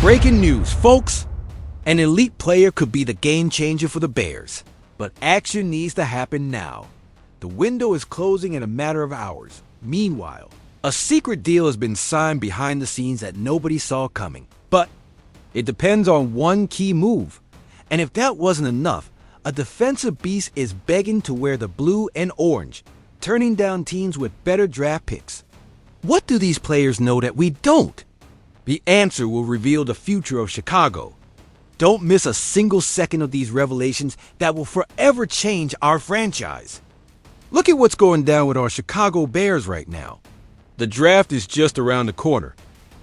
Breaking news, folks! An elite player could be the game changer for the Bears, but action needs to happen now. The window is closing in a matter of hours. Meanwhile, a secret deal has been signed behind the scenes that nobody saw coming. But it depends on one key move. And if that wasn't enough, a defensive beast is begging to wear the blue and orange, turning down teams with better draft picks. What do these players know that we don't? The answer will reveal the future of Chicago. Don't miss a single second of these revelations that will forever change our franchise. Look at what's going down with our Chicago Bears right now. The draft is just around the corner,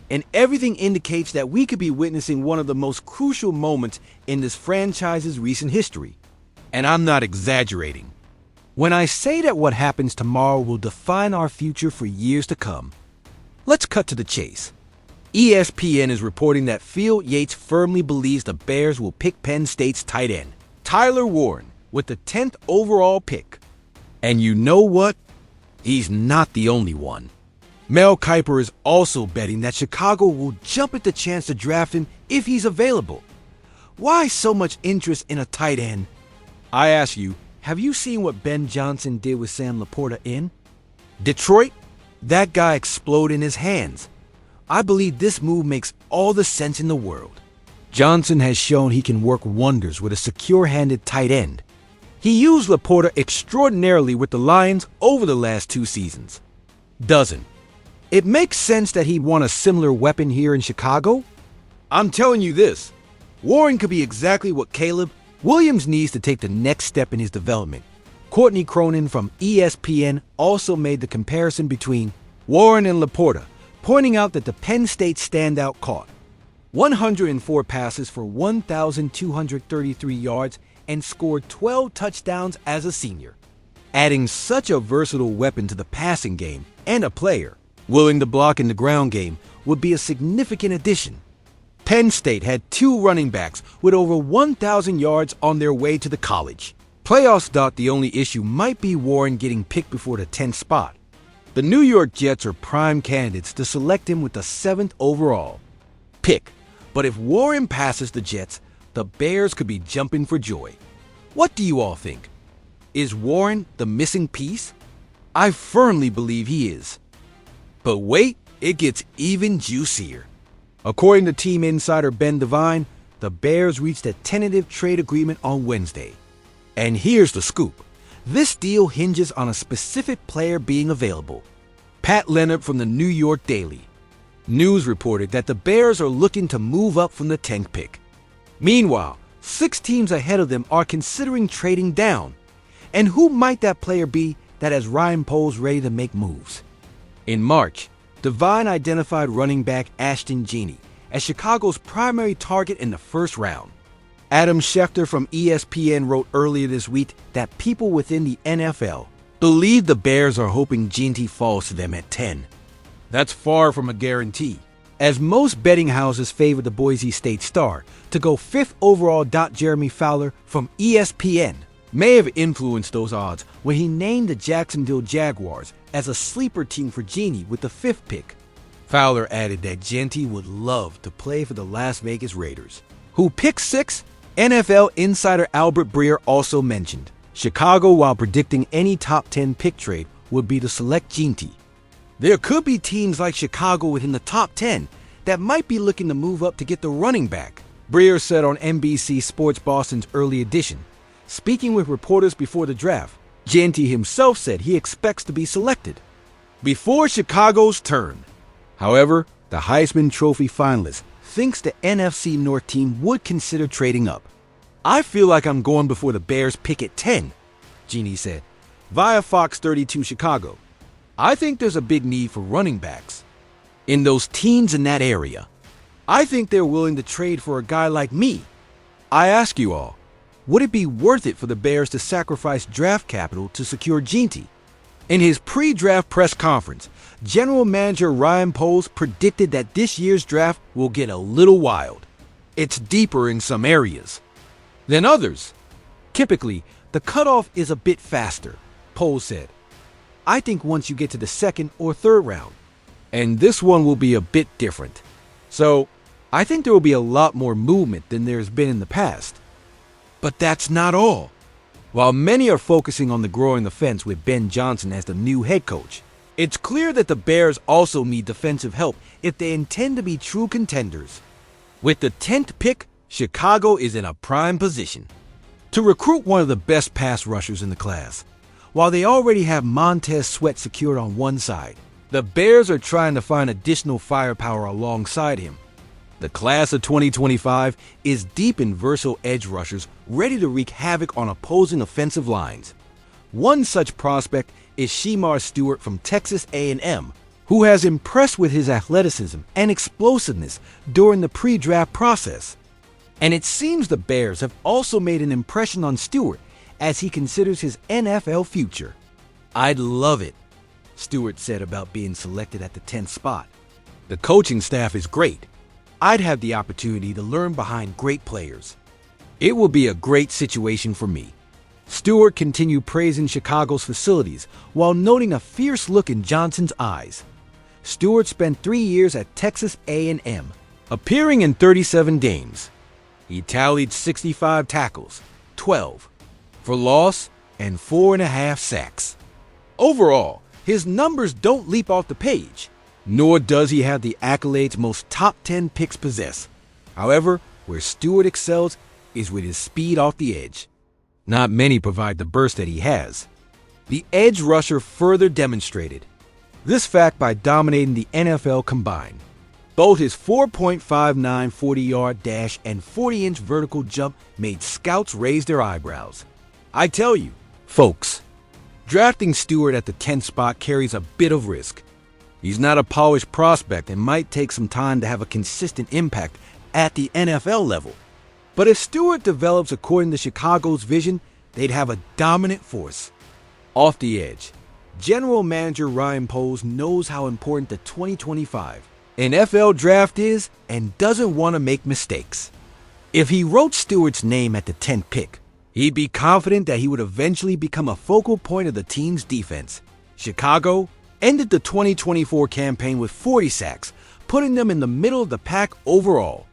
and everything indicates that we could be witnessing one of the most crucial moments in this franchise's recent history. And I'm not exaggerating when I say that what happens tomorrow will define our future for years to come. Let's cut to the chase. ESPN is reporting that Phil Yates firmly believes the Bears will pick Penn State's tight end, Tyler Warren, with the 10th overall pick. And you know what? He's not the only one. Mel Kiper is also betting that Chicago will jump at the chance to draft him if he's available. Why so much interest in a tight end? I ask you, have you seen what Ben Johnson did with Sam Laporta in Detroit? That guy exploded in his hands. I believe this move makes all the sense in the world. Johnson has shown he can work wonders with a secure-handed tight end. He used Laporta extraordinarily with the Lions over the last 2 seasons. Doesn't it makes sense that he'd want a similar weapon here in Chicago? I'm telling you this, Warren could be exactly what Caleb Williams needs to take the next step in his development. Courtney Cronin from ESPN also made the comparison between Warren and Laporta, pointing out that the Penn State standout caught 104 passes for 1,233 yards and scored 12 touchdowns as a senior. Adding such a versatile weapon to the passing game and a player willing to block in the ground game would be a significant addition. Penn State had 2 running backs with over 1,000 yards on their way to the college. Playoffs thought the only issue might be Warren getting picked before the 10th spot. The New York Jets are prime candidates to select him with the 7th overall pick. But if Warren passes the Jets, the Bears could be jumping for joy. What do you all think? Is Warren the missing piece? I firmly believe he is. But wait, it gets even juicier. According to team insider Ben Devine, the Bears reached a tentative trade agreement on Wednesday. And here's the scoop. This deal hinges on a specific player being available. Pat Leonard from the New York Daily News reported that the Bears are looking to move up from the 10th pick. Meanwhile, 6 teams ahead of them are considering trading down. And who might that player be that has Ryan Poles ready to make moves? In March, Devine identified running back Ashton Ginty as Chicago's primary target in the first round. Adam Schefter from ESPN wrote earlier this week that people within the NFL believe the Bears are hoping Ginty falls to them at 10. That's far from a guarantee, as most betting houses favor the Boise State star to go 5th overall. Jeremy Fowler from ESPN may have influenced those odds when he named the Jacksonville Jaguars as a sleeper team for Ginty with the 5th pick. Fowler added that Ginty would love to play for the Las Vegas Raiders, who picked 6th. NFL insider Albert Breer also mentioned Chicago, while predicting any top 10 pick trade would be to select Ginty. There could be teams like Chicago within the top 10 that might be looking to move up to get the running back, Breer said on NBC Sports Boston's Early Edition. Speaking with reporters before the draft, Ginty himself said he expects to be selected before Chicago's turn. However, the Heisman Trophy finalist thinks the NFC North team would consider trading up. I feel like I'm going before the Bears pick at 10, Ginty said, via Fox 32 Chicago. I think there's a big need for running backs in those teams in that area. I think they're willing to trade for a guy like me. I ask you all, would it be worth it for the Bears to sacrifice draft capital to secure Ginty? In his pre-draft press conference, General Manager Ryan Poles predicted that this year's draft will get a little wild. It's deeper in some areas than others. Typically, the cutoff is a bit faster, Poles said. I think once you get to the 2nd or 3rd round. And this one will be a bit different. So, I think there will be a lot more movement than there's been in the past. But that's not all. While many are focusing on the growing offense with Ben Johnson as the new head coach, it's clear that the Bears also need defensive help if they intend to be true contenders. With the 10th pick, Chicago is in a prime position to recruit one of the best pass rushers in the class. While they already have Montez Sweat secured on one side, the Bears are trying to find additional firepower alongside him. The class of 2025 is deep in versatile edge rushers ready to wreak havoc on opposing offensive lines. One such prospect is Shemar Stewart from Texas A&M, who has impressed with his athleticism and explosiveness during the pre-draft process. And it seems the Bears have also made an impression on Stewart as he considers his NFL future. "I'd love it," Stewart said about being selected at the 10th spot. "The coaching staff is great. I'd have the opportunity to learn behind great players. It will be a great situation for me." Stewart continued praising Chicago's facilities while noting a fierce look in Johnson's eyes. Stewart spent 3 years at Texas A&M, appearing in 37 games. He tallied 65 tackles, 12 for loss, and 4.5 sacks. Overall, his numbers don't leap off the page, nor does he have the accolades most top 10 picks possess. However, where Stewart excels is with his speed off the edge. Not many provide the burst that he has. The edge rusher further demonstrated this fact by dominating the NFL combined. Both his 4.59 40-yard dash and 40-inch vertical jump made scouts raise their eyebrows. I tell you, folks, drafting Stewart at the 10th spot carries a bit of risk. He's not a polished prospect and might take some time to have a consistent impact at the NFL level. But if Stewart develops according to Chicago's vision, they'd have a dominant force. Off the edge, General Manager Ryan Poles knows how important the 2025 NFL draft is and doesn't want to make mistakes. If he wrote Stewart's name at the 10th pick, he'd be confident that he would eventually become a focal point of the team's defense. Chicago ended the 2024 campaign with 40 sacks, putting them in the middle of the pack overall.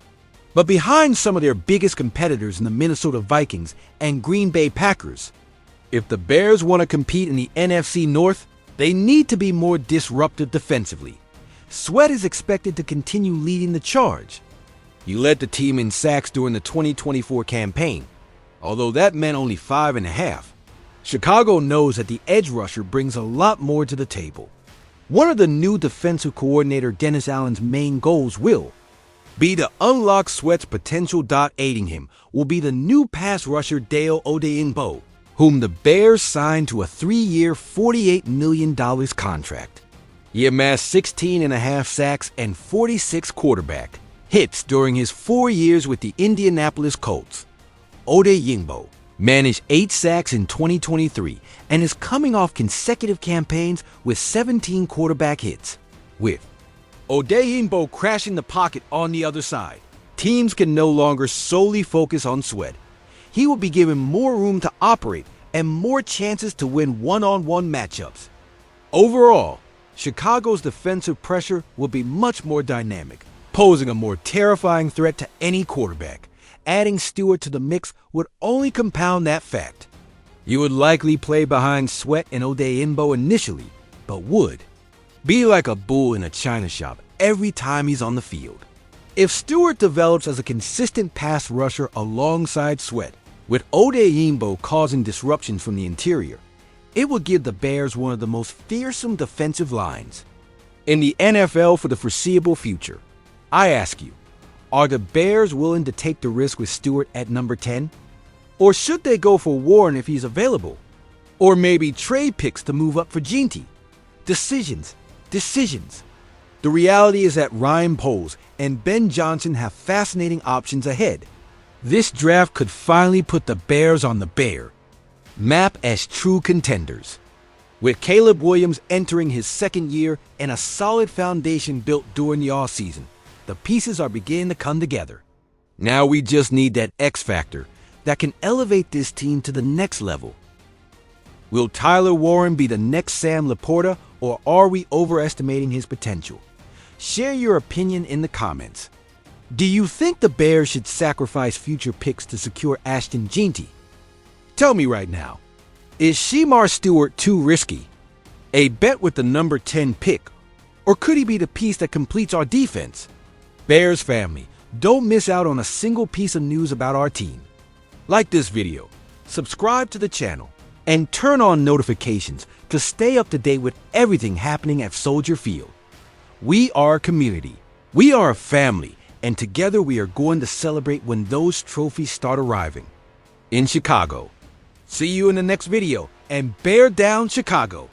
But behind some of their biggest competitors in the Minnesota Vikings and Green Bay Packers, if the Bears want to compete in the NFC North, they need to be more disruptive defensively. Sweat is expected to continue leading the charge. He led the team in sacks during the 2024 campaign, although that meant only 5.5. Chicago knows that the edge rusher brings a lot more to the table. One of the new defensive coordinator Dennis Allen's main goals will be to unlock Sweat's potential. Aiding him will be the new pass rusher Dale Odeyingbo, whom the Bears signed to a 3-year, $48 million contract. He amassed 16.5 sacks and 46 quarterback hits during his 4 years with the Indianapolis Colts. Odeyingbo managed 8 sacks in 2023 and is coming off consecutive campaigns with 17 quarterback hits. With Odeyingbo crashing the pocket on the other side, teams can no longer solely focus on Sweat. He will be given more room to operate and more chances to win one-on-one matchups. Overall, Chicago's defensive pressure will be much more dynamic, posing a more terrifying threat to any quarterback. Adding Stewart to the mix would only compound that fact. He would likely play behind Sweat and Odeyingbo initially, but would be like a bull in a china shop every time he's on the field. If Stewart develops as a consistent pass rusher alongside Sweat, with Odeyingbo causing disruptions from the interior, it will give the Bears one of the most fearsome defensive lines in the NFL for the foreseeable future. I ask you, are the Bears willing to take the risk with Stewart at number 10? Or should they go for Warren if he's available? Or maybe trade picks to move up for Ginty? Decisions. The reality is that Ryan Poles and Ben Johnson have fascinating options ahead. This draft could finally put the Bears on the Bear map as true contenders. With Caleb Williams entering his second year and a solid foundation built during the offseason, the pieces are beginning to come together. Now we just need that X factor that can elevate this team to the next level. Will Tyler Warren be the next Sam Laporta, or are we overestimating his potential? Share your opinion in the comments. Do you think the Bears should sacrifice future picks to secure Ashton Ginty? Tell me right now, is Shemar Stewart too risky? A bet with the number 10 pick? Or could he be the piece that completes our defense? Bears family, don't miss out on a single piece of news about our team. Like this video, subscribe to the channel, and turn on notifications to stay up to date with everything happening at Soldier Field. We are a community. We are a family. And together we are going to celebrate when those trophies start arriving. In Chicago. See you in the next video, and bear down Chicago.